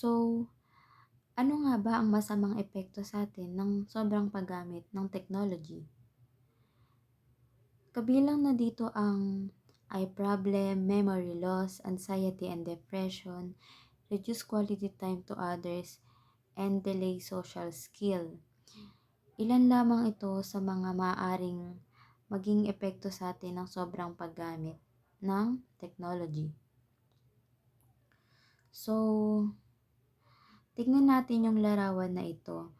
So, ano nga ba ang masamang epekto sa atin ng sobrang paggamit ng technology? Kabilang na dito ang eye problem, memory loss, anxiety and depression, reduce quality time to others, and delay social skill. Ilan lamang ito sa mga maaaring maging epekto sa atin ng sobrang paggamit ng technology. So, tignan natin yung larawan na ito.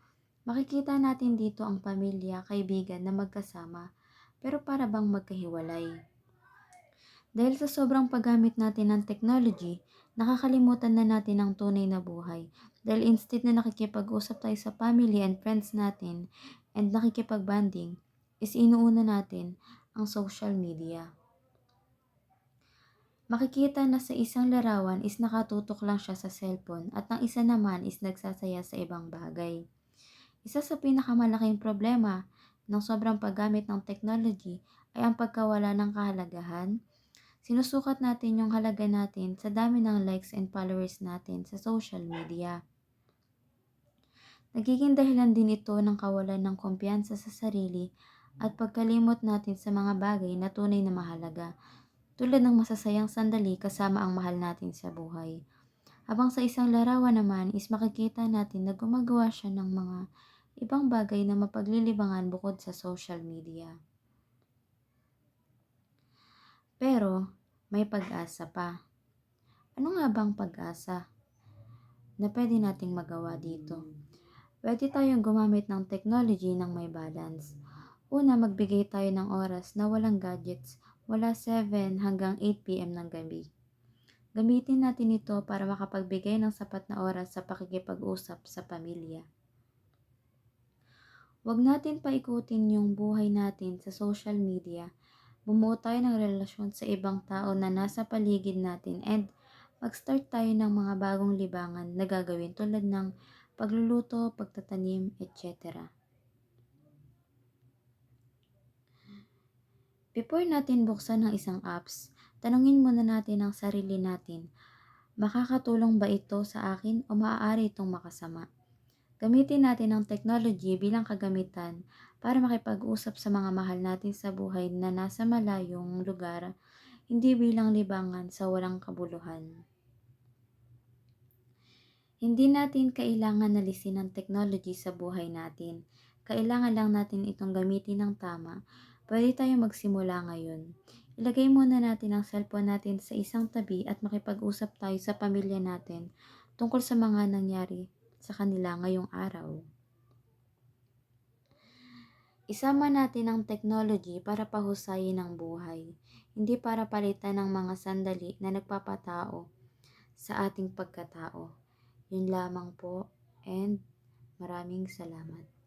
Makikita natin dito ang pamilya, kaibigan na magkasama, pero para bang magkahiwalay. Dahil sa sobrang paggamit natin ng technology, nakakalimutan na natin ang tunay na buhay. Dahil instead na nakikipag-usap tayo sa family and friends natin and nakikipag-banding, is inuuna natin ang social media. Makikita na sa isang larawan is nakatutok lang siya sa cellphone at ang isa naman is nagsasaya sa ibang bagay. Isa sa pinakamalaking problema ng sobrang paggamit ng technology ay ang pagkawala ng kahalagahan. Sinusukat natin yung halaga natin sa dami ng likes and followers natin sa social media. Nagiging dahilan din ito ng kawalan ng kumpiyansa sa sarili at pagkalimot natin sa mga bagay na tunay na mahalaga, tulad ng masasayang sandali kasama ang mahal natin sa buhay. Habang sa isang larawan naman is makikita natin na gumagawa siya ng mga ibang bagay na mapaglilibangan bukod sa social media. Pero may pag-asa pa. Ano nga bang pag-asa na pwede nating magawa dito? Pwede tayong gumamit ng technology ng may balance. Una, magbigay tayo ng oras na walang gadgets mula 7 hanggang 8 p.m. ng gabi. Gamitin natin ito para makapagbigay ng sapat na oras sa pakikipag-usap sa pamilya. Huwag natin paikutin yung buhay natin sa social media. Bumuo tayo ng relasyon sa ibang tao na nasa paligid natin and mag-start tayo ng mga bagong libangan na gagawin tulad ng pagluluto, pagtatanim, etc. Before natin buksan ang isang apps, tanungin muna natin ang sarili natin, makakatulong ba ito sa akin o maaari itong makasama? Gamitin natin ang technology bilang kagamitan para makipag-usap sa mga mahal natin sa buhay na nasa malayong lugar, hindi bilang libangan sa walang kabuluhan. Hindi natin kailangan alisin ang technology sa buhay natin. Kailangan lang natin itong gamitin ng tama. Pwede tayong magsimula ngayon. Ilagay muna natin ang cellphone natin sa isang tabi at makipag-usap tayo sa pamilya natin tungkol sa mga nangyari sa kanila ngayong araw. Isama natin ang technology para pahusayin ang buhay, hindi para palitan ng mga sandali na nagpapatao sa ating pagkatao. Yun lamang po and maraming salamat.